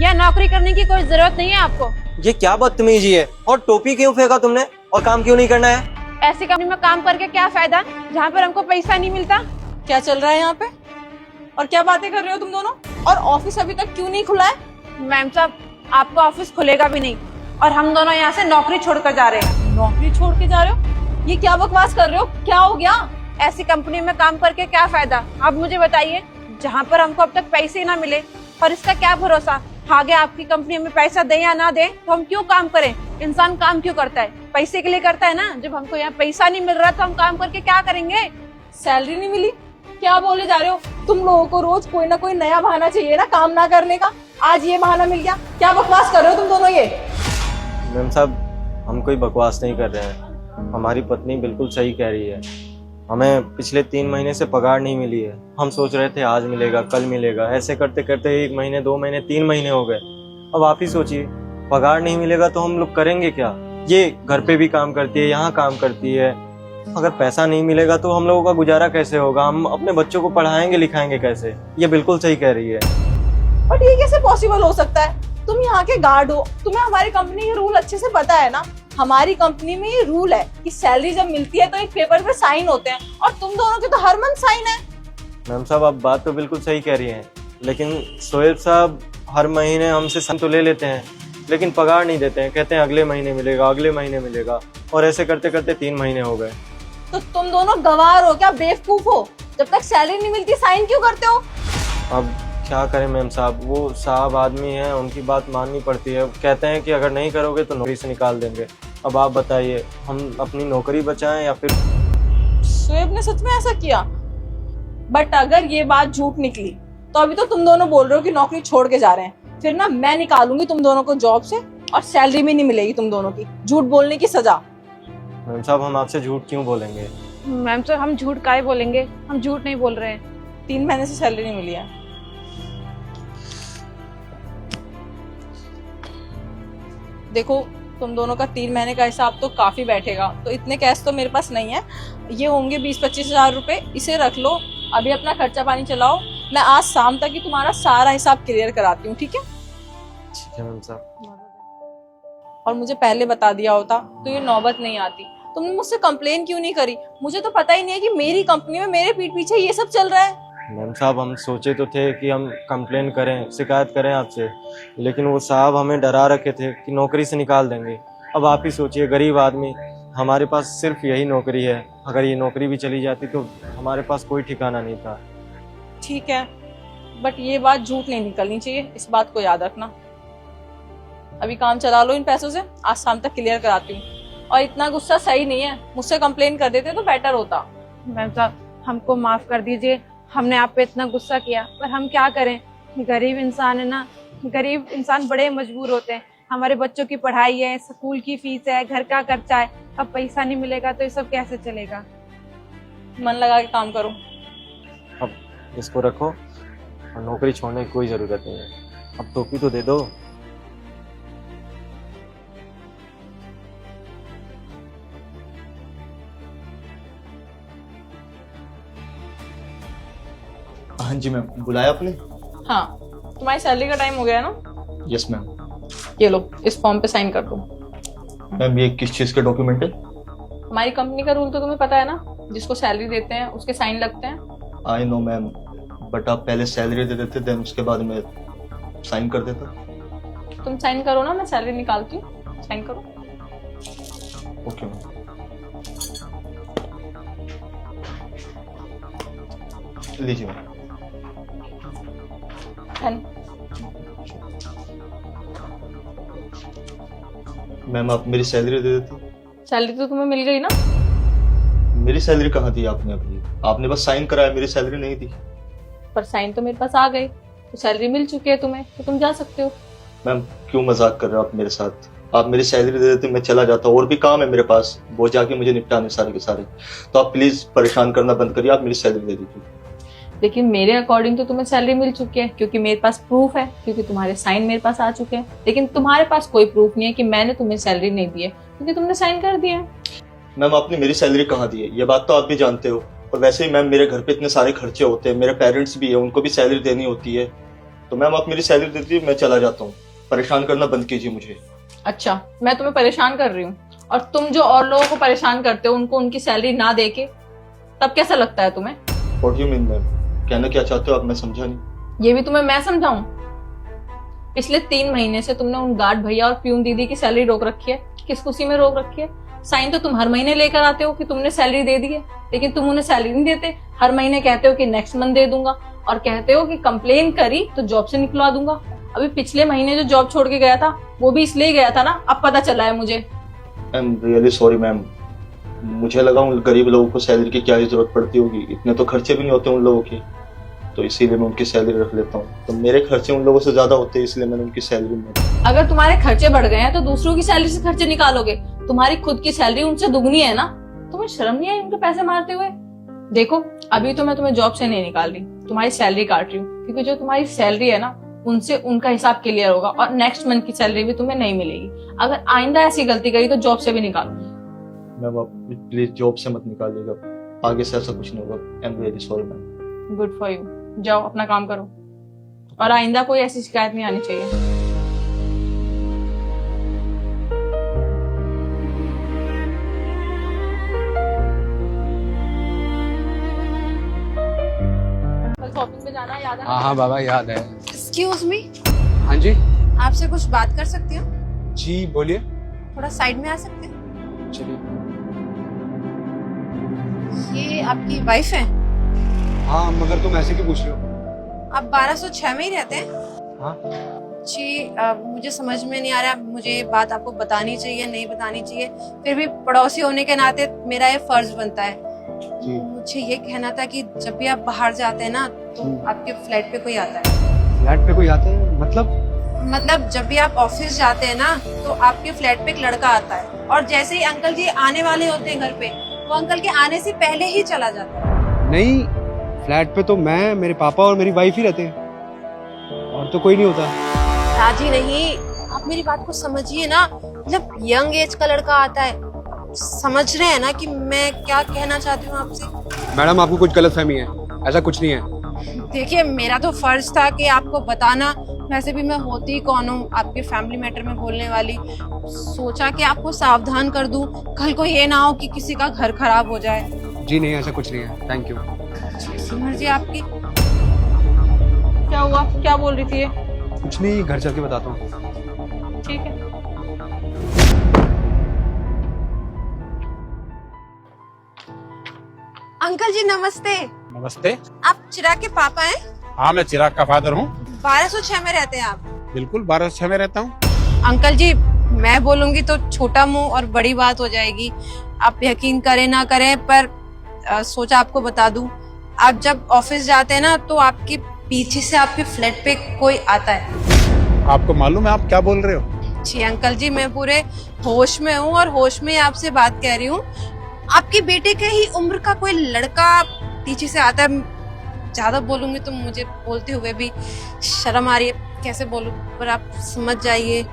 यह नौकरी करने की कोई जरूरत नहीं है आपको। ये क्या बदतमीजी है? और टोपी क्यों फेंका तुमने? और काम क्यों नहीं करना है? ऐसी कंपनी में काम करके क्या फायदा जहाँ पर हमको पैसा नहीं मिलता। क्या चल रहा है यहाँ पे? और क्या बातें कर रहे हो तुम दोनों? और ऑफिस अभी तक क्यों नहीं खुला है? मैम साहब, आपका ऑफिस खुलेगा भी नहीं और हम दोनों यहाँ से नौकरी छोड़कर जा रहे हैं। नौकरी छोड़ के जा रहे हो? ये क्या बकवास कर रहे हो? क्या हो गया? ऐसी कंपनी में काम करके क्या फायदा, आप मुझे बताइए, जहाँ पर हमको अब तक पैसे ही ना मिले। और इसका क्या भरोसा, आगे आपकी कंपनी हमें पैसा दे या ना दे तो हम क्यों काम करें। इंसान काम क्यों करता है? पैसे के लिए करता है ना। जब हमको यहाँ पैसा नहीं मिल रहा तो हम काम करके क्या करेंगे। सैलरी नहीं मिली? क्या बोले जा रहे हो? तुम लोगों को रोज कोई ना कोई नया बहाना चाहिए ना काम ना करने का। आज ये बहाना मिल गया। क्या बकवास कर रहे हो तुम दोनों ये? मैम साहब, हम कोई बकवास नहीं कर रहे हैं। हमारी पत्नी बिल्कुल सही कह रही है। हमें पिछले 3 महीने से पगार नहीं मिली है। हम सोच रहे थे आज मिलेगा, कल मिलेगा, ऐसे करते करते 1 महीने, 2 महीने, 3 महीने हो गए। अब आप ही सोचिए, पगार नहीं मिलेगा तो हम लोग करेंगे क्या। ये घर पे भी काम करती है, यहाँ काम करती है। अगर पैसा नहीं मिलेगा तो हम लोगों का गुजारा कैसे होगा? हम अपने बच्चों को पढ़ाएंगे लिखाएंगे कैसे? ये बिल्कुल सही कह रही है। बट ये कैसे पॉसिबल हो सकता है? तुम यहाँ के गार्ड हो, तुम्हें हमारी कंपनी के रूल अच्छे से पता है ना। हमारी कंपनी में ये रूल है कि सैलरी जब मिलती है तो एक पेपर पे साइन होते हैं, और तुम दोनों के तो हर मंथ साइन है। मैम साहब, आप बात तो बिल्कुल सही कह रही हैं, लेकिन सोहेब साहब हर महीने हमसे साइन तो ले लेते हैं, लेकिन पगार नहीं देते हैं। कहते हैं अगले महीने मिलेगा, अगले महीने मिलेगा, और ऐसे करते करते 3 महीने हो गए। तो तुम दोनों गवार हो क्या, बेवकूफ हो? जब तक सैलरी नहीं मिलती साइन क्यों करते हो? अब क्या करें मैम साहब, वो साहब आदमी हैं, उनकी बात माननी पड़ती है। कहते हैं कि अगर नहीं करोगे तो नौकरी से निकाल देंगे। अब आप बताइए, हम अपनी नौकरी बचाएं या फिर? शोएब ने सच में ऐसा किया? बट अगर ये बात झूठ निकली तो अभी तो तुम दोनों बोल रहे हो कि नौकरी छोड़ के जा रहे हैं, फिर ना मैं निकालूंगी तुम दोनों को जॉब से, और सैलरी भी नहीं मिलेगी तुम दोनों की। झूठ बोलने की सजा। मैम साहब, हम आपसे झूठ क्यों बोलेंगे? मैम साहब, हम झूठ काहे बोलेंगे, हम झूठ नहीं बोल रहे हैं। 3 महीने से सैलरी नहीं मिली है। देखो, तुम दोनों का 3 महीने का हिसाब तो काफी बैठेगा, तो इतने कैश तो मेरे पास नहीं है। ये होंगे 20-25 हजार रुपए, इसे रख लो, अभी अपना खर्चा पानी चलाओ। मैं आज शाम तक ही तुम्हारा सारा हिसाब क्लियर कराती हूँ, ठीक है? ठीक है मैम साहब। और मुझे पहले बता दिया होता तो ये नौबत नहीं आती। तुमने मुझसे कंप्लेन क्यों नहीं करी? मुझे तो पता ही नहीं है कि मेरी कंपनी में मेरे पीठ पीछे ये सब चल रहा है। मैम साहब, हम सोचे तो थे कि हम कंप्लेन करें, शिकायत करें आपसे, लेकिन वो साहब हमें डरा रखे थे कि नौकरी से निकाल देंगे। अब आप ही सोचिए, गरीब आदमी, हमारे पास सिर्फ यही नौकरी है। अगर ये नौकरी भी चली जाती तो हमारे पास कोई ठिकाना नहीं था। ठीक है, बट ये बात झूठ नहीं निकलनी चाहिए, इस बात को याद रखना। अभी काम चला लो इन पैसों से, आज शाम तक क्लियर कराती हूँ। और इतना गुस्सा सही नहीं है, मुझसे कंप्लेन कर देते तो बेटर होता। मैम साहब, हमको माफ कर दीजिए, हमने आप पे इतना गुस्सा किया, पर हम क्या करें, गरीब इंसान है ना। गरीब इंसान बड़े मजबूर होते हैं। हमारे बच्चों की पढ़ाई है, स्कूल की फीस है, घर का खर्चा है। अब पैसा नहीं मिलेगा तो ये सब कैसे चलेगा। मन लगा के काम करो। अब इसको रखो, और नौकरी छोड़ने की कोई जरूरत नहीं है। अब टोपी तो दे दो। हाँ जी मैम, बुलाया आपने? हाँ, तुम्हारी सैलरी का टाइम हो गया है ना? Yes ma'am. ये लो, इस फॉर्म पे साइन कर दो। मैम, ये किस चीज़ का डॉक्यूमेंट है? हमारी कंपनी का रूल तो तुम्हें पता है ना, जिसको सैलरी देते हैं उसके साइन लगते हैं। आई नो मैम, बट आप पहले सैलरी दे देते, देन उसके बाद में साइन कर देता। तुम साइन करो ना, मैं सैलरी निकालती हूँ। साइन करो। Okay ma'am. लीजिए मैम। पेन। मैम, आप मेरी सैलरी दे देती। सैलरी तो तुम्हें मिल गई ना? मेरी सैलरी कहाँ दी आपने? अभी आपने बस साइन कराया, मेरी सैलरी नहीं दी। पर साइन तो मेरे पास आ गई, तो सैलरी मिल चुकी है तुम्हें, तो तुम जा सकते हो। मैम, क्यों मजाक कर रहे हो आप मेरे साथ? आप मेरी सैलरी दे देते, मैं चला जाता। और भी काम है मेरे पास, वो जाके मुझे निपटाने सारे के सारे। तो आप प्लीज परेशान करना बंद करिए, आप मेरी सैलरी दे दीजिए। लेकिन मेरे अकॉर्डिंग तो तुम्हें सैलरी मिल चुकी है, क्योंकि मेरे पास प्रूफ है, क्योंकि तुम्हारे साइन मेरे पास आ चुके हैं। लेकिन तुम्हारे पास कोई प्रूफ नहीं है कि मैंने तुम्हें सैलरी नहीं दी है, क्योंकि तुमने साइन कर दिया है। मैम, आपने मेरी सैलरी कहाँ दी है, ये बात तो आप भी जानते हो। और वैसे ही मैम, मेरे घर पे इतने सारे खर्चे होते हैं, मेरे पेरेंट्स भी है, उनको भी सैलरी देनी होती है। तो मैम आप मेरी सैलरी देती मैं चला जाता हूँ, परेशान करना बंद कीजिए मुझे। अच्छा, मैं तुम्हें परेशान कर रही हूँ और तुम जो और लोगों को परेशान करते हो उनको उनकी सैलरी ना देके, तब कैसा लगता है तुम्हें? What do you mean ma'am? कहना क्या चाहते हो आप, मैं समझा नहीं। ये भी तुम्हें मैं समझाऊं? पिछले 3 महीने से तुमने उन गार्ड भैया और प्यून दीदी की सैलरी रोक रखी है। किस खुशी में रोक रखी है? साइन तो तुम हर महीने लेकर आते हो कि तुमने सैलरी दे दी है, लेकिन तुम उन्हें सैलरी नहीं देते। हर महीने कहते हो कि नेक्स्ट मंथ दे दूंगा और कहते हो कि कंप्लेन करी तो जॉब से निकलवा दूंगा। अभी पिछले महीने जो जॉब छोड़ के गया था वो भी इसलिए गया था ना, अब पता चला है मुझे। I am really sorry ma'am, मुझे लगा उन गरीब लोगों को सैलरी की क्या ही जरूरत पड़ती होगी, इतने तो खर्चे भी नहीं होते उन लोगों के, तो इसीलिए मैं उनकी सैलरी रख लेता हूँ। तो मेरे खर्चे उन लोगों से ज्यादा होते हैं, इसलिए मैंने उनकी सैलरी में। अगर तुम्हारे खर्चे बढ़ गए हैं तो दूसरों की सैलरी से खर्चे निकालोगे। तुम्हारी खुद की सैलरी उनसे दुगनी है ना, तुम्हें शर्म नहीं आई उनके पैसे मारते हुए? देखो, अभी तो मैं तुम्हें जॉब से नहीं निकाल रही, तुम्हारी सैलरी काट रही हूँ, क्योंकि जो तुम्हारी सैलरी है ना उनसे उनका हिसाब क्लियर होगा और नेक्स्ट मंथ की सैलरी भी तुम्हें नहीं मिलेगी। अगर आइंदा ऐसी गलती करी तो जॉब से भी निकालो। मैम आप प्लीज जॉब से मत निकालिएगा, आगे से ऐसा कुछ नहीं होगा। I am really sorry ma'am. Good for you, जाओ अपना काम करो और आइंदा कोई ऐसी शिकायत नहीं आनी चाहिए। शॉपिंग पे जाना याद है? हाँ हाँ बाबा याद है। एक्सक्यूज मी, हाँ जी आपसे कुछ बात कर सकती हूँ? जी बोलिए। थोड़ा साइड में आ सकते हैं? चलिए। ये आपकी वाइफ है? हाँ मगर तुम ऐसे क्यों पूछ रहे हो? आप 1206 में ही रहते हैं? हाँ जी, मुझे समझ में नहीं आ रहा, मुझे ये बात आपको बतानी चाहिए नहीं बतानी चाहिए, फिर भी पड़ोसी होने के नाते मेरा ये फर्ज बनता है। जी। मुझे ये कहना था कि जब भी आप बाहर जाते हैं ना तो आपके फ्लैट पे कोई आता है। फ्लैट पे कोई आता है मतलब जब भी आप ऑफिस जाते हैं ना तो आपके फ्लैट पे एक लड़का आता है और जैसे ही अंकल जी आने वाले होते हैं घर पे, वो अंकल के आने से पहले ही चला जाता है। नहीं, फ्लैट पे तो मैं, मेरे पापा और मेरी वाइफ ही रहते हैं, और तो कोई नहीं होता। राजी नहीं, आप मेरी बात को समझिए ना, मतलब यंग एज का लड़का आता है, समझ रहे हैं ना कि मैं क्या कहना चाहती हूँ आपसे? मैडम आपको कुछ गलतफहमी है, ऐसा कुछ नहीं है। देखिए, मेरा तो फर्ज था कि आपको बताना, वैसे भी मैं होती कौन हूँ आपके फैमिली मैटर में बोलने वाली, सोचा कि आपको सावधान कर दूं, कल को ये ना हो कि किसी का घर खराब हो जाए। जी नहीं, ऐसा कुछ नहीं है, थैंक यू। मर्जी आपकी। क्या हुआ, क्या बोल रही थी ये? कुछ नहीं, घर चल के बताता हूँ। ठीक है। अंकल जी नमस्ते। नमस्ते। आप चिराग के पापा हैं? हाँ मैं चिराग का फादर हूँ। 1206 में रहते हैं आप? बिल्कुल 1206 में रहता हूँ। अंकल जी, मैं बोलूंगी तो छोटा मुंह और बड़ी बात हो जाएगी, आप यकीन करें ना करें, पर सोचा आपको बता दूं। आप जब ऑफिस जाते हैं ना तो आपके पीछे से आपके फ्लैट पे कोई आता है। आपको मालूम है आप क्या बोल रहे हो? जी अंकल जी, मैं पूरे होश में हूँ और होश में आपसे बात कह रही हूँ। आपके बेटे के ही उम्र का कोई लड़का पीछे से आता है। ज्यादा बोलूंगी तो मुझे बोलते हुए भी शर्म आ रही है, कैसे बोलूं, पर आप समझ जाइए।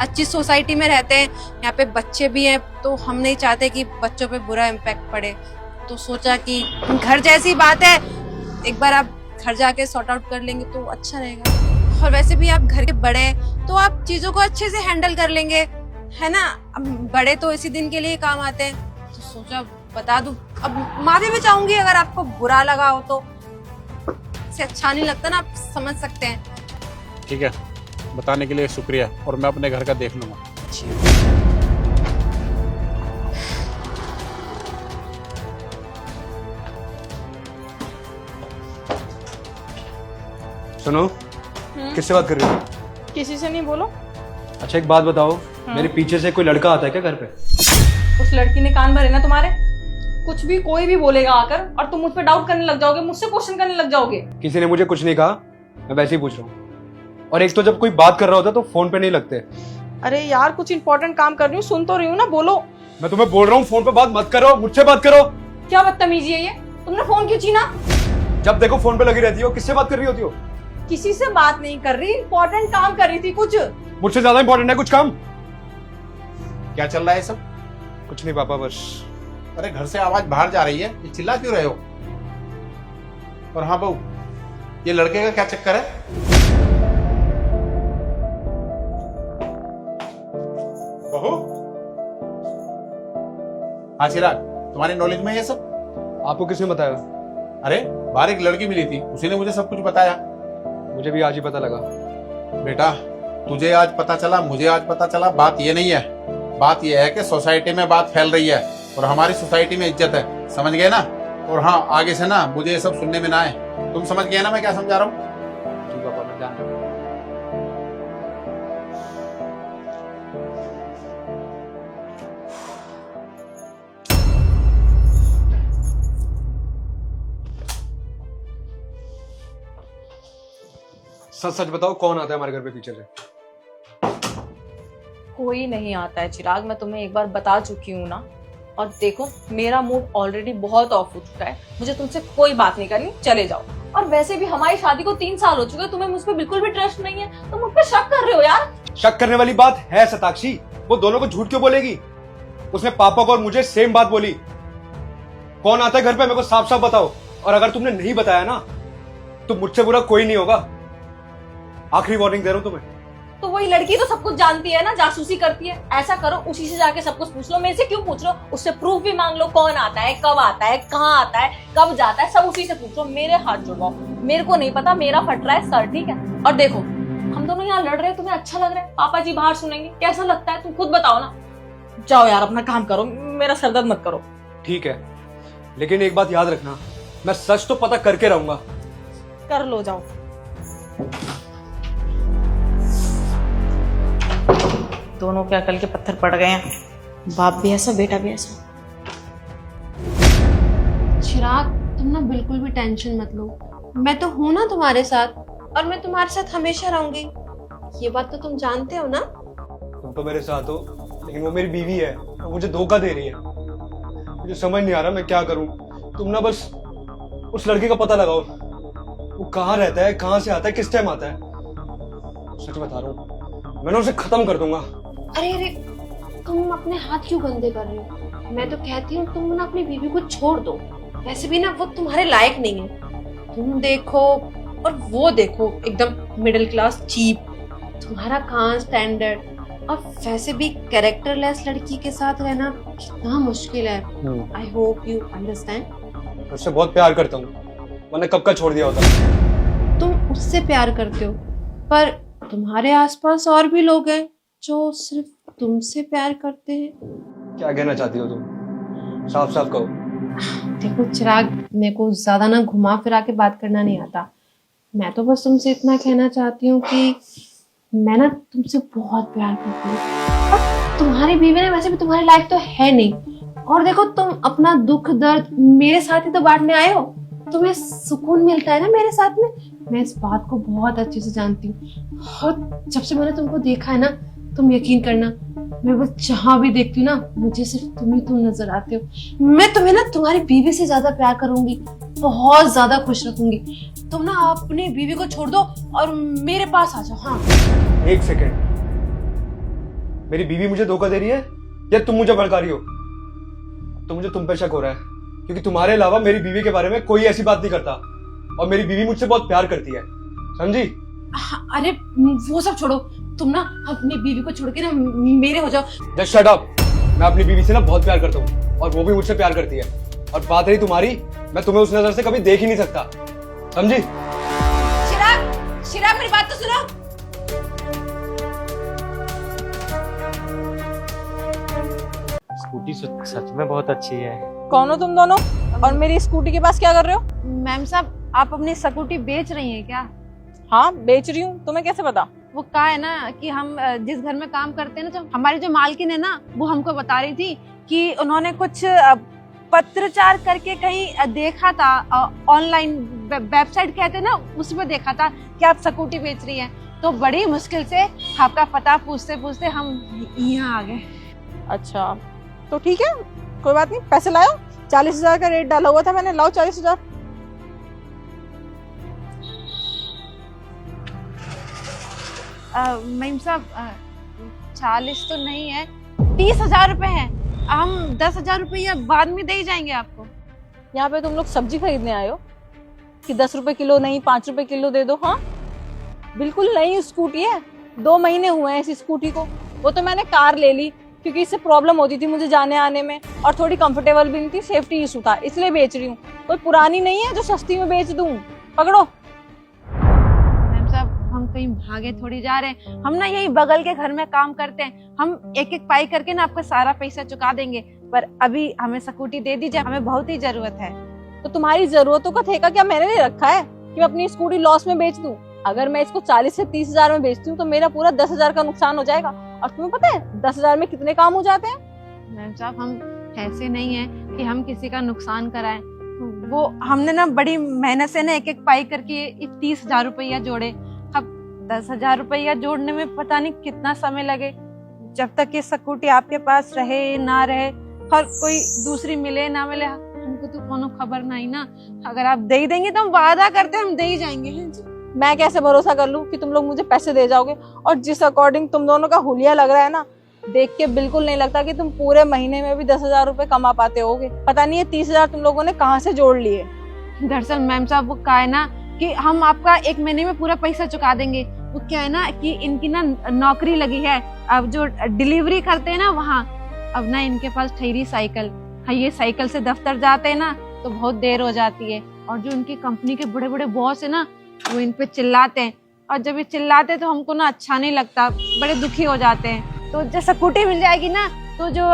अच्छी सोसाइटी में रहते हैं, यहाँ पे बच्चे भी हैं, तो हम नहीं चाहते कि बच्चों पे बुरा इम्पैक्ट पड़े, तो सोचा कि घर जैसी बात है, एक बार आप घर जाके सॉर्ट आउट कर लेंगे तो अच्छा रहेगा। और वैसे भी आप घर के बड़े हैं तो आप चीजों को अच्छे से हैंडल कर लेंगे, है ना? अब बड़े तो इसी दिन के लिए काम आते हैं, तो सोचा बता दूं। अब माफी भी चाहूंगी अगर आपको बुरा लगा हो तो, से अच्छा नहीं लगता ना, आप समझ सकते हैं। ठीक है, बताने के लिए शुक्रिया, और मैं अपने घर का देख लूंगा। सुनो, किससे बात कर रही हो? किसी से नहीं, बोलो। अच्छा एक बात बताओ, मेरे पीछे से कोई लड़का आता है क्या घर पे? उस लड़की ने कान भरे ना तुम्हारे? कुछ भी कोई भी बोलेगा आकर और तुम मुझ पे डाउट करने लग जाओगे, मुझसे क्वेश्चन करने लग जाओगे। किसी ने मुझे कुछ नहीं कहा, मैं वैसे ही पूछ रहा हूँ। और एक तो जब कोई बात कर रहा होता है तो फोन पे नहीं लगते। अरे यार, कुछ इंपॉर्टेंट काम कर रही हूँ, सुन तो रही हूँ ना, बोलो। मैं तुम्हें बोल रहा हूँ फोन पे बात मत करो, मुझसे बात करो। क्या बदतमीजी है ये? तुमने फोन क्यों छीना? जब देखो फोन पे लगी रहती हो, किससे बात कर रही होती हो? किसी से बात नहीं कर रही, इंपॉर्टेंट काम कर रही थी कुछ। मुझसे ज्यादा इंपॉर्टेंट है कुछ काम? क्या चल रहा है सब? कुछ नहीं पापा, बस। अरे घर से आवाज बाहर जा रही है, ये चिल्ला क्यों रहे हो? और हाँ बहू, ये लड़के का क्या चक्कर है? हाँ चिराग, तुम्हारी नॉलेज में ये सब? आपको किसने बताया? अरे बाहर एक लड़की मिली थी, उसी ने मुझे सब कुछ बताया। मुझे भी आज ही पता लगा। बेटा तुझे आज पता चला, मुझे आज पता चला, बात ये नहीं है। बात ये है कि सोसाइटी में बात फैल रही है और हमारी सोसाइटी में इज्जत है, समझ गए ना? और हाँ, आगे से ना मुझे ये सब सुनने में ना आए। तुम समझ गए ना मैं क्या समझा रहा हूँ? जी पापा, मैं जान रहा हूँ। सच सच बताओ, कौन आता है हमारे घर पे पीछे से? कोई नहीं आता है चिराग, मैं तुम्हें एक बार बता चुकी हूँ ना। और देखो मेरा मूड ऑलरेडी बहुत ऑफ हो चुका है, मुझे तुमसे कोई बात नहीं करनी, चले जाओ। और वैसे भी हमारी शादी को 3 साल हो चुके हैं, तुम्हें मुझ पर बिल्कुल भी ट्रस्ट नहीं है, तुम मुझ पर शक कर रहे हो यार। शक करने वाली बात है सताक्षी, वो दोनों को झूठ क्यों बोलेगी? उसने पापा को और मुझे सेम बात बोली। कौन आता है घर पे, मेरे को साफ साफ बताओ। और अगर तुमने नहीं बताया ना तो मुझसे बुरा कोई नहीं होगा। आखिरी वार्निंग दे रहा हूं तुम्हें। तो वही लड़की तो सब कुछ जानती है ना, जासूसी करती है। ऐसा करो, उसी से जाके सब कुछ पूछ लो, मेरे से क्यों पूछ लो? उससे प्रूफ भी मांग लो, कौन आता है, कब आता है, कहाँ आता है, कब जाता है, सब उसी से पूछ लो। मेरे हाथ जुड़वाओ, मेरे को नहीं पता, मेरा फट रहा है सर, ठीक है? और देखो हम दोनों यहाँ लड़ रहे हैं, तुम्हें अच्छा लग रहा है? पापा जी बाहर सुनेंगे, कैसा लगता है? तुम खुद बताओ ना। जाओ यार, अपना काम करो, मेरा सरदर्द मत करो। ठीक है, लेकिन एक बात याद रखना, मैं सच तो पता करके रहूंगा। कर लो, जाओ। दोनों के अकल के पत्थर पड़ गए हैं, बाप भी ऐसा बेटा भी ऐसा। चिराग तुम ना बिल्कुल भी टेंशन मत लो, मैं तो हूं ना तुम्हारे साथ, और मैं तुम्हारे साथ हमेशा रहूंगी। ये बात तो तुम जानते हो ना? तुम तो मेरे साथ हो, लेकिन वो मेरी बीवी है, वो मुझे धोखा दे रही है। मुझे समझ नहीं आ रहा मैं क्या करूं। तुम ना बस उस लड़के का पता लगाओ, वो कहाँ रहता है, कहाँ से आता है, किस टाइम आता है। सच बता रहा हूँ, मैं उसे खत्म कर दूंगा। अरे अरे, तुम अपने हाथ क्यों गंदे कर रहे हो? मैं तो कहती हूँ तुम ना अपनी बीवी को छोड़ दो, वैसे भी ना वो तुम्हारे लायक नहीं है। तुम देखो और वो देखो, एकदम मिडिल क्लास चीप। तुम्हारा कहाँ स्टैंडर्ड, और वैसे भी कैरेक्टरलेस लड़की के साथ रहना कितना मुश्किल है। I hope you understand. उससे बहुत प्यार करता हूँ, मैंने कब का छोड़ दिया होता। तुम उससे प्यार करते हो, पर तुम्हारे आसपास और भी लोग हैं जो सिर्फ तुमसे प्यार करते हैं। क्या कहना चाहती हो तुम? साफ साफ कहो। देखो चिराग, मेरे को ज्यादा ना घुमा फिरा के बात करना नहीं आता। मैं तो बस तुमसे इतना कहना चाहती हूँ कि मैं ना तुमसे बहुत प्यार करती हूँ, और तुम्हारी बीवी ने वैसे भी तुम्हारे लायक तो है नहीं। और देखो तुम अपना दुख दर्द मेरे साथ ही तो बांटने आए हो, तुम्हें सुकून मिलता है ना मेरे साथ में। मैं इस बात को बहुत अच्छे से जानती हूँ, और जब से मैंने तुमको देखा है ना, तुम यकीन करना, मैं बस जहाँ भी देखती हूँ ना, मुझे सिर्फ तुम नजर आते हो। मैं तुम्हें ना तुम्हारी बीवी से ज्यादा प्यार करूंगी, बहुत ज्यादा खुश रखूंगी। तुम ना अपनी बीवी को छोड़ दो और मेरे पास आ जाओ। हाँ, एक सेकेंड, मेरी बीवी मुझे धोखा दे रही है या तुम मुझे भड़का रही हो? तो मुझे तुम पे शक हो रहा है, क्योंकि तुम्हारे अलावा मेरी बीवी के बारे में कोई ऐसी बात नहीं करता, और मेरी बीवी मुझसे बहुत प्यार करती है, समझी? अरे वो सब छोड़ो, तुम ना अपनी बीवी को छोड़ के ना मेरे हो जाओ। Just shut up. मैं अपनी बीवी से ना बहुत प्यार करता हूँ, और वो भी मुझसे प्यार करती है। और बात रही तुम्हारी, मैं तुम्हें उस नजर से कभी देख ही नहीं सकता, समझी? चिराग, चिराग मेरी बात तो सुनो। स्कूटी सच में बहुत अच्छी है। कौन हो तुम दोनों, और मेरी स्कूटी के पास क्या कर रहे हो? मैम साहब, आप अपनी स्कूटी बेच रही हैं क्या? हाँ बेच रही हूँ, तुम्हें कैसे पता? वो क्या है ना कि हम जिस घर में काम करते हैं ना, तो हमारी जो मालकिन है ना, वो हमको बता रही थी कि उन्होंने कुछ पत्रचार करके कहीं देखा था, ऑनलाइन वेबसाइट कहते हैं ना, उसमें देखा था कि आप स्कूटी बेच रही हैं। तो बड़ी मुश्किल से आपका पता पूछते पूछते हम यहाँ आ गए। अच्छा तो ठीक है, कोई बात नहीं, पैसे लाओ। 40,000 का रेट डाला हुआ था मैंने, लाओ 40,000। मैम साहब, 40 तो नहीं है, 30,000 रुपए है। हम 10,000 रुपये बाद में दे ही जाएंगे आपको। यहाँ पे तुम लोग सब्जी खरीदने आए हो कि 10 रुपए किलो नहीं 5 रुपए किलो दे दो? हाँ बिल्कुल नई स्कूटी है, 2 महीने हुए हैं इस स्कूटी को। वो तो मैंने कार ले ली, क्योंकि इससे प्रॉब्लम होती थी मुझे जाने आने में, और थोड़ी कंफर्टेबल भी नहीं थी, सेफ्टी इशू था, इसलिए बेच रही हूँ। कोई पुरानी नहीं है जो सस्ती में बेच दूँ। पकड़ो। मैम साहब, हम कहीं भागे थोड़ी जा रहे हैं, हम ना यही बगल के घर में काम करते हैं, हम एक एक पाई करके ना आपका सारा पैसा चुका देंगे, पर अभी हमें स्कूटी दे दीजिए, हमें बहुत ही जरूरत है। तो तुम्हारी जरूरतों का ठेका क्या मैंने ले रखा है कि मैं अपनी स्कूटी लॉस में बेच दूं? अगर मैं इसको 40 से 30 हजार में बेचती हूँ तो मेरा पूरा 10 हजार का नुकसान हो जाएगा, और तुम्हें पता है 10 हजार में कितने काम हो जाते हैं? मैम साहब, हम ऐसे नहीं है कि हम किसी का नुकसान कराएं, वो हमने ना बड़ी मेहनत से ना एक एक पाई करके 30,000 रुपया जोड़े। अब 10,000 रुपया जोड़ने में पता नहीं कितना समय लगे, जब तक ये स्कूटी आपके पास रहे ना रहे, और कोई दूसरी मिले ना मिले, हमको तो कोनो खबर नहीं ना। अगर आप दे ही देंगे तो हम वादा करते हैं हम दे ही जाएंगे। मैं कैसे भरोसा कर लूं कि तुम लोग मुझे पैसे दे जाओगे? और जिस अकॉर्डिंग तुम दोनों का हुलिया लग रहा है ना, देख के बिल्कुल नहीं लगता कि तुम पूरे महीने में भी 10,000 रुपए कमा पाते होगे। पता नहीं ये 30,000 तुम लोगों ने कहाँ से जोड़ लिए। दरअसल मैम साहब, वो क्या है ना कि हम आपका 1 महीने में पूरा पैसा चुका देंगे। वो क्या है ना कि इनकी ना नौकरी लगी है, अब जो डिलीवरी करते हैं ना वहाँ, अब ना इनके पास ठहरी साइकिल है, ये साइकिल से दफ्तर जाते हैं ना तो बहुत देर हो जाती है, और जो उनकी कंपनी के बड़े बड़े बॉस है ना वो इन पे चिल्लाते हैं, और जब ये चिल्लाते हैं तो हमको ना अच्छा नहीं लगता, बड़े दुखी हो जाते हैं। तो जब स्कूटी मिल जाएगी ना तो जो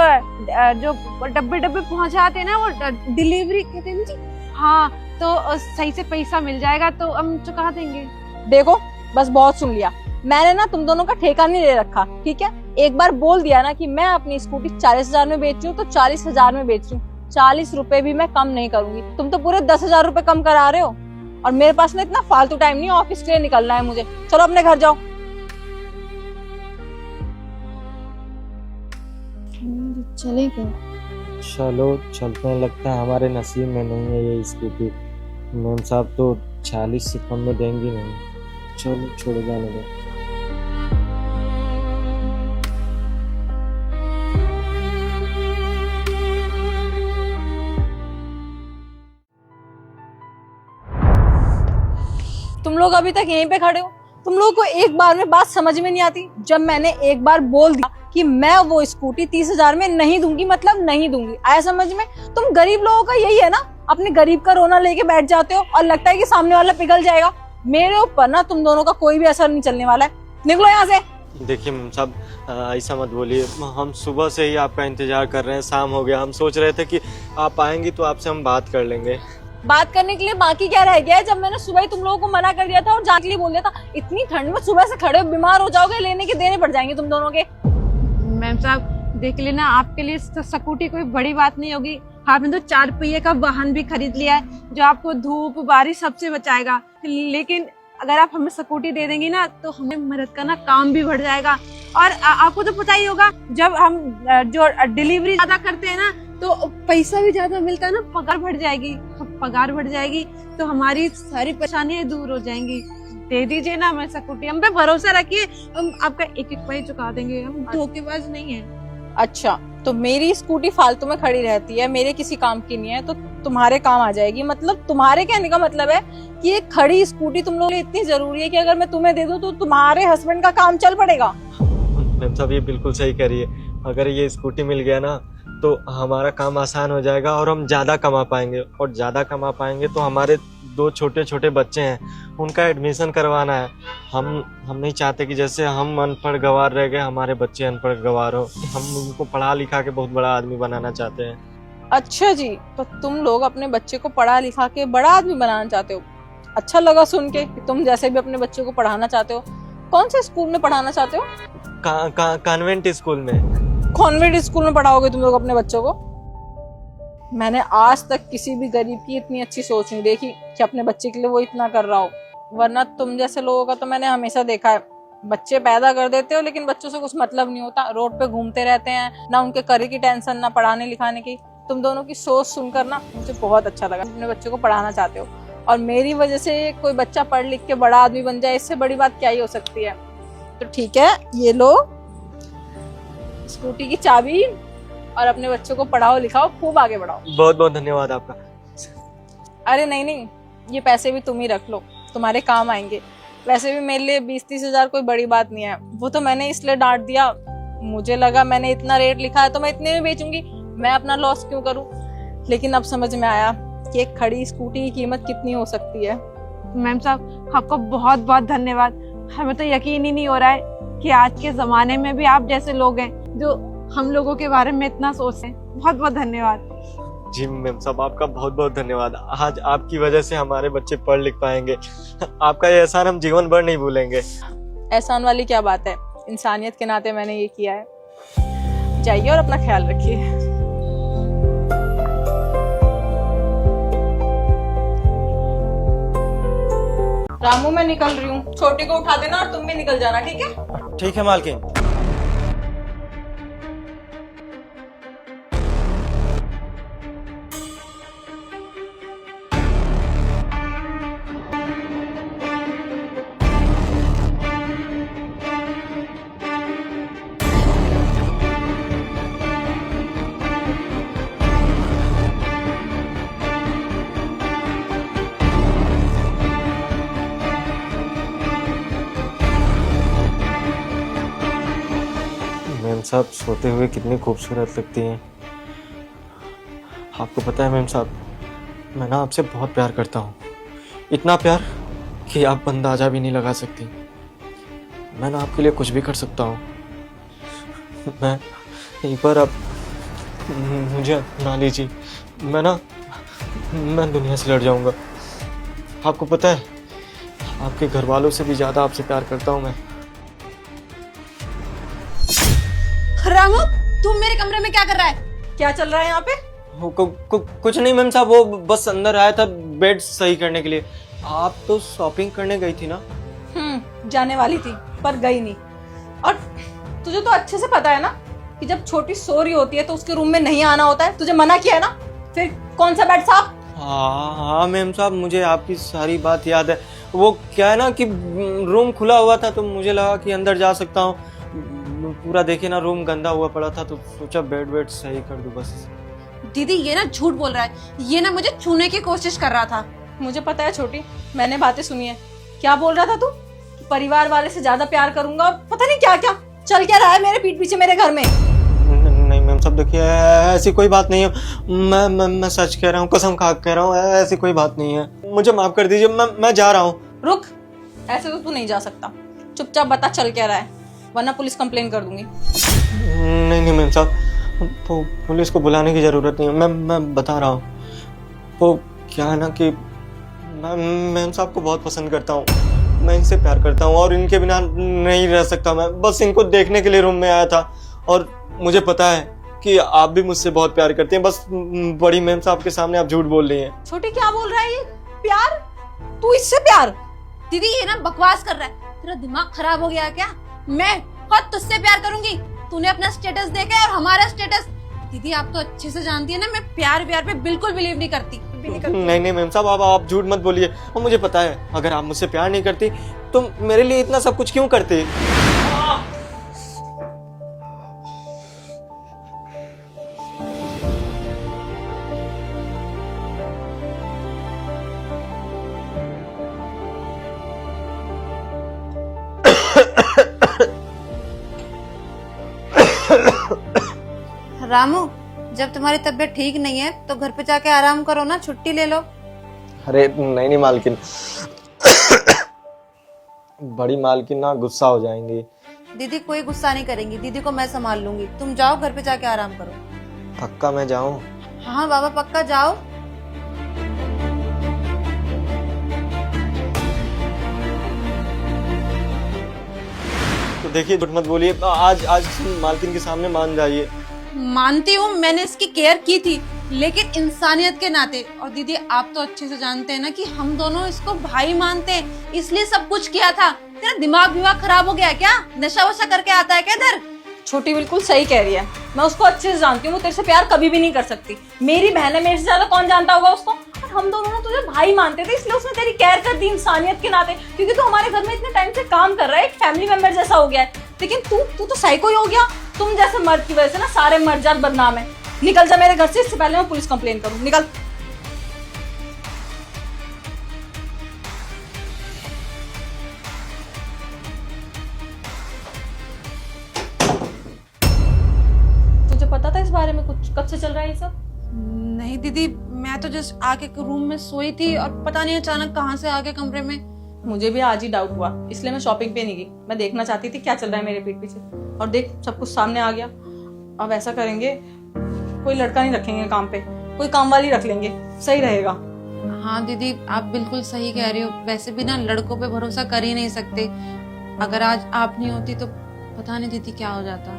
डब्बे डब्बे पहुंचाते हैं ना, वो डिलीवरी कहते हैं ना जी, हाँ, तो सही से पैसा मिल जाएगा तो हम चुका देंगे। देखो बस बहुत सुन लिया, मैंने ना तुम दोनों का ठेका नहीं ले रखा, ठीक है? एक बार बोल दिया ना कि मैं अपनी स्कूटी 40,000 में बेच रही हूँ तो 40,000 में बेच रही हूँ, 40 रुपए भी मैं कम नहीं करूंगी। तुम तो पूरे 10,000 रुपए कम करा रहे हो, और मेरे पास ना इतना फालतू टाइम नहीं, ऑफिस के लिए निकलना है मुझे। चलो अपने घर जाओ। चले क्या? चलो चलते हैं, लगता है हमारे नसीब में नहीं है ये स्कूटी। मैम साहब तो 40 से कम में देंगी नहीं। चलो छोड़ जाने दो। तुम लोग अभी तक यहीं पे खड़े हो, तुम लोगों को एक बार में बात समझ में नहीं आती? जब मैंने एक बार बोल दिया कि मैं वो स्कूटी 30,000 में नहीं दूंगी, मतलब नहीं दूंगी, आया समझ में? तुम गरीब लोगों का यही है ना, अपने गरीब का रोना लेके बैठ जाते हो और लगता है कि सामने वाला पिघल जाएगा। मेरे ऊपर ना तुम दोनों का कोई भी असर नहीं चलने वाला है, निकलो यहाँ से। देखिए मैम साहब, ऐसा मत बोलिए, हम सुबह से ही आपका इंतजार कर रहे हैं, शाम हो गया, हम सोच रहे थे कि आप आएंगी तो आपसे हम बात कर लेंगे। बात करने के लिए बाकी क्या रह गया है? जब मैंने सुबह ही तुम लोगों को मना कर दिया था और जाने के लिए बोल दिया था, इतनी ठंड में सुबह से खड़े हो, बीमार हो जाओगे, लेने के देने पड़ जाएंगे तुम दोनों के। मैम साहब देख लेना, आपके लिए स्कूटी कोई बड़ी बात नहीं होगी, आपने तो 4 पहिए का वाहन भी खरीद लिया है जो आपको धूप बारिश सबसे बचाएगा। लेकिन अगर आप हमें स्कूटी दे देंगी ना तो हमें मदद करना काम भी बढ़ जाएगा। और आपको तो पता ही होगा, जब हम जो डिलीवरी ज्यादा करते हैं ना तो पैसा भी ज्यादा मिलता है ना, पगार बढ़ जाएगी। पगार बढ़ जाएगी तो हमारी सारी परेशानियां दूर हो जाएंगी। दे दीजिए ना हमें स्कूटी, हम पे भरोसा रखिए, हम आपका एक एक पैसा चुका देंगे, हम धोखेबाज नहीं है। अच्छा, तो मेरी स्कूटी फालतू में खड़ी रहती है, मेरे किसी काम की नहीं है, तो तुम्हारे काम आ जाएगी? मतलब तुम्हारे कहने का मतलब है कि ये खड़ी स्कूटी तुम लोगों के लिए इतनी जरूरी है कि अगर मैं तुम्हें दे दूं तो तुम्हारे हस्बैंड का काम चल पड़ेगा? मैम साहब ये बिल्कुल सही कह रही है, अगर ये स्कूटी मिल गया ना तो हमारा काम आसान हो जाएगा और हम ज़्यादा कमा पाएंगे, और ज़्यादा कमा पाएंगे तो हमारे 2 छोटे छोटे बच्चे हैं, उनका एडमिशन करवाना है। हम नहीं चाहते कि जैसे हम अनपढ़ गंवार रह गए, हमारे बच्चे अनपढ़ गंवार हो, हम उनको पढ़ा लिखा के बहुत बड़ा आदमी बनाना चाहते हैं। अच्छा जी, तो तुम लोग अपने बच्चे को पढ़ा लिखा के बड़ा आदमी बनाना चाहते हो? अच्छा लगा सुन के कि तुम जैसे भी अपने बच्चे को पढ़ाना चाहते हो। कौन से स्कूल में पढ़ाना चाहते हो? कॉन्वेंट स्कूल में। कॉन्वेंट स्कूल में पढ़ाओगे तुम लोग अपने बच्चों को? मैंने आज तक किसी भी गरीब की इतनी अच्छी सोच नहीं देखी कि अपने बच्चे के लिए वो इतना कर रहा हो। वरना तुम जैसे लोगों का तो मैंने हमेशा देखा है, बच्चे पैदा कर देते हो लेकिन बच्चों से कुछ मतलब नहीं होता, रोड पे घूमते रहते हैं, ना उनके करियर की टेंशन ना पढ़ाने लिखाने की। तुम दोनों की सोच सुनकर ना मुझे बहुत अच्छा लगा, अपने बच्चों को पढ़ाना चाहते हो, और मेरी वजह से कोई बच्चा पढ़ लिख के बड़ा आदमी बन जाए, इससे बड़ी बात क्या ही हो सकती है। तो ठीक है, ये लो स्कूटी की चाबी, और अपने बच्चों को पढ़ाओ लिखाओ, खूब आगे बढ़ाओ। बहुत बहुत धन्यवाद आपका। अरे नहीं, ये पैसे भी तुम ही रख लो, तुम्हारे काम आएंगे। वैसे भी मेरे लिए 20-30 हजार कोई बड़ी बात नहीं है, वो तो मैंने इसलिए डांट दिया मुझे लगा मैंने इतना रेट लिखा है तो मैं इतने में बेचूंगी, मैं अपना लॉस क्यों करूं। लेकिन अब समझ में आया कि एक खड़ी स्कूटी की कीमत कितनी हो सकती है। मैम साहब आपका बहुत बहुत धन्यवाद। हमें तो यकीन ही नहीं हो रहा है कि आज के जमाने में भी आप जैसे लोग हैं जो हम लोगों के बारे में इतना सोचते हैं। बहुत बहुत धन्यवाद। जी मैम साहब, आपका बहुत बहुत धन्यवाद। आज आपकी वजह से हमारे बच्चे पढ़ लिख पाएंगे। आपका ये एहसान हम जीवन भर नहीं भूलेंगे। एहसान वाली क्या बात है, इंसानियत के नाते मैंने ये किया है। जाइए और अपना ख्याल रखिए। रामू मैं निकल रही हूँ, छोटी को उठा देना और तुम भी निकल जाना, ठीक है? ठीक है मालकिन। मैम साहब सोते हुए कितनी खूबसूरत लगती हैं। आपको पता है मैम साहब, मैं ना आपसे बहुत प्यार करता हूँ। इतना प्यार कि आप अंदाजा भी नहीं लगा सकती। मैं ना आपके लिए कुछ भी कर सकता हूँ। मैं एक बार आप मुझे अपना लीजिए, मैं दुनिया से लड़ जाऊँगा। आपको पता है आपके घर वालों से भी ज़्यादा आपसे प्यार करता हूँ मैं। रामू तुम मेरे कमरे में क्या कर रहा है? क्या चल रहा है यहाँ पे? कुछ नहीं मैम साहब, वो बस अंदर आया था बेड सही करने के लिए। आप तो शॉपिंग करने गई थी ना? जाने वाली थी पर गई नहीं। और तुझे तो अच्छे से पता है ना कि जब छोटी सो रही होती है तो उसके रूम में नहीं आना होता है। तुझे मना किया है ना, फिर कौन सा बेड साहब? हाँ मैम साहब, मुझे आपकी सारी बात याद है। वो क्या है ना कि रूम खुला हुआ था तो मुझे लगा कि अंदर जा सकता हूँ। पूरा देखे ना रूम गंदा हुआ पड़ा था तो सोचा बेड सही कर दूं बस। दीदी ये ना झूठ बोल रहा है, ये ना मुझे छूने की कोशिश कर रहा था। मुझे पता है छोटी, मैंने बातें सुनी है। क्या बोल रहा था तू? परिवार वाले से ज्यादा प्यार करूंगा और पता नहीं क्या क्या चल क्या रहा है मेरे पीठ पीछे मेरे घर में। नहीं मैम साहब देखिए, ऐसी कोई बात नहीं है। मैं सच कह रहा हूँ, कसम खा कह रहा हूँ, ऐसी कोई बात नहीं है। मुझे माफ कर दीजिए, मैं जा रहा हूँ। रुक, ऐसे तो तू नहीं जा सकता। चुपचाप बता चल क्या रहा है, वरना पुलिस कंप्लेन कर दूंगी। नहीं मैम साहब, पुलिस को बुलाने की जरूरत नहीं है। मैं बता रहा हूँ। वो क्या है ना कि मैं मैम साहब को बहुत पसंद करता हूँ। मैं इनसे प्यार करता हूँ और इनके बिना नहीं रह सकता। मैं बस इनको देखने के लिए रूम में आया था और मुझे पता है कि आप भी मुझसे बहुत प्यार करते हैं। बस बड़ी मैम साहब के सामने आप झूठ बोल रही हैं। छोटी क्या बोल रहा है ये? प्यार? तू इससे प्यार? दीदी ये ना बकवास कर रहा है, तेरा दिमाग खराब हो गया क्या? मैं खुद तुझसे प्यार करूंगी। तूने अपना स्टेटस देखा है और हमारा स्टेटस? दीदी आप तो अच्छे से जानती है ना, मैं प्यार पे बिल्कुल बिलीव नहीं करती। नहीं मैम साहब, आप झूठ मत बोलिए। और मुझे पता है अगर आप मुझसे प्यार नहीं करती तो मेरे लिए इतना सब कुछ क्यों करते। रामू जब तुम्हारी तबीयत ठीक नहीं है तो घर पे जाके आराम करो ना, छुट्टी ले लो। अरे नहीं मालकिन, बड़ी मालकिन ना गुस्सा हो जाएंगी। दीदी कोई गुस्सा नहीं करेंगी, दीदी को मैं संभाल लूंगी। तुम जाओ घर पे जाके आराम करो। पक्का मैं जाऊं? हाँ बाबा पक्का जाओ। तो देखिए झूठ मत बोलिए। आज मालकिन के सामने मान जाइए। मानती हूँ मैंने इसकी केयर की थी, लेकिन इंसानियत के नाते। और दीदी आप तो अच्छे से जानते हैं ना कि हम दोनों इसको भाई मानते हैं, इसलिए सब कुछ किया था। तेरा दिमाग खराब हो गया क्या? नशा वशा करके आता है क्या इधर? छोटी बिल्कुल सही कह रही है, मैं उसको अच्छे से जानती हूँ। वो तेरे से प्यार कभी भी नहीं कर सकती। मेरी बहन है, मेरे से ज्यादा कौन जानता होगा उसको? और हम दोनों ना तुझे भाई मानते थे, इसलिए उसने तेरी केयर कर दी इंसानियत के नाते, क्योंकि तू हमारे घर में इतने टाइम से काम कर रहा है, एक फैमिली मेंबर जैसा हो गया है। लेकिन तू तो साइको ही हो गया। तुम जैसे मर्द की वजह से ना सारे मर्द जात बदनाम है। निकल जा मेरे घर से, इससे पहले मैं पुलिस कंप्लेन करूँ। निकल। कब से चल रहा है ये सब? नहीं दीदी, मैं तो जस्ट आके रूम में सोई थी और पता नहीं अचानक कहाँ से आ गए कमरे में। मुझे भी आज ही डाउट हुआ, इसलिए मैं शॉपिंग पे नहीं गई। मैं देखना चाहती थी क्या चल रहा है मेरे पीठ पीछे, और देख सब कुछ सामने आ गया। अब ऐसा करेंगे, कोई लड़का नहीं रखेंगे काम पे, कोई काम वाली रख लेंगे, सही रहेगा। हाँ दीदी, आप बिल्कुल सही कह रही हो। वैसे भी ना लड़कों पे भरोसा कर ही नहीं सकते। अगर आज आप नहीं होती तो पता नहीं दीदी क्या हो जाता।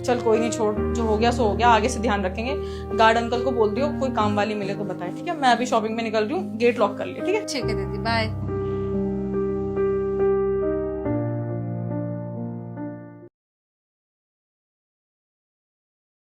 चल कोई नहीं, छोड़, जो हो गया सो हो गया, आगे से ध्यान रखेंगे। गार्ड अंकल को बोल दियो कोई काम वाली मिले तो बताए, ठीक है? मैं अभी शॉपिंग में निकल रही हूँ, गेट लॉक कर लिया, ठीक है? ठीक है दीदी, बाय।